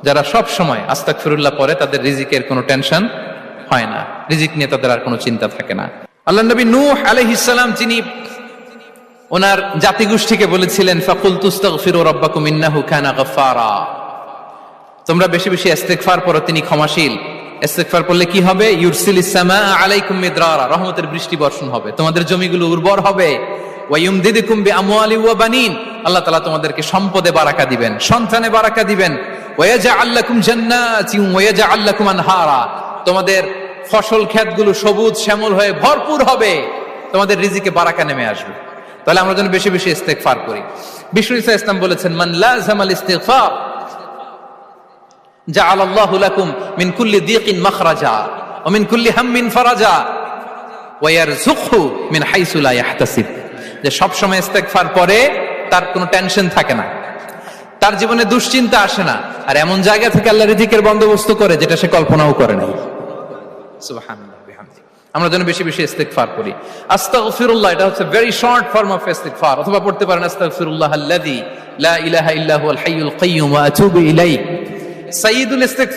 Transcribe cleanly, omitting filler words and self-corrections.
যারা সব সময় আস্তাগফিরুল্লাহ পড়ে তাদের রিজিকের কোনো টেনশন হয় না, রিজিক নিয়ে তাদের আর কোনো চিন্তা থাকে না। আল্লাহ নবী নূহ আলাইহিস সালাম যিনি ওনার জাতিগোষ্ঠীকে বলেছিলেন ফাকুলতু আস্তাগফিরু রাব্বাকুম ইন্নাহু কানা গাফফারা, তোমরা বেশি বেশি ইস্তেগফার পড়ো, তিনি ক্ষমাশীল। ইস্তেগফার পড়লে কি হবে? ইউরসিলিস সামাআ আলাইকুম মিদরারা, রহমতের বৃষ্টি বর্ষণ হবে, তোমাদের জমিগুলো উর্বর হবে। ওয়া ইউমদিদুকুম বিআমওয়ালি ওয়া বানিন, আল্লাহ তাআলা তোমাদেরকে সম্পদে বারাকা দিবেন, সন্তানে বারাকা দিবেন। ওয়া ইয়াজআল লাকুম জান্নাতিন ওয়া ইয়াজআল লাকুম আনহারা, তোমাদের ফসল ক্ষেতগুলো সবুজ শ্যামল হয়ে ভরপুর হবে, তোমাদের রিজিকে বারাকা নেমে আসবে। তাহলে আমরা যেন বেশি বেশি ইস্তেগফার করি। বিষ্ণু ঈসা ইসলাম বলেছেন মান লাযামাল ইস্তিগফার জাআলাল্লাহু লাকুম মিন কুল্লি দিকিন মাখরাজা ওয়া মিন কুল্লি হাম্মিন ফারাজা ওয়া ইয়ারযুকহু মিন হাইসু লা ইয়াহতাসিব, যে সব সময় ইস্তেগফার পড়ে তার কোনো টেনশন থাকে না, তার জীবনে দুশ্চিন্তা আসে না, আর এমন জায়গা থেকে আল্লাহ রিজিকের বন্দোবস্ত করে যেটা সে কল্পনাও করে নাই। সুবহানাল্লাহ বিহামদি। আমরা যেন বেশি বেশি ইস্তেগফার করি। আস্তাগফিরুল্লাহ এটা হচ্ছে ভেরি শর্ট ফর্ম অফ ইস্তেগফার, অথবা পড়তে পারেন আস্তাগফিরুল্লাহ আল্লাযী লা ইলাহা ইল্লা হুয়াল হাইয়ুল কাইয়্যুম ওয়া আতুবু ইলাইহি। সাইয়্যিদুল ইস্তেগফার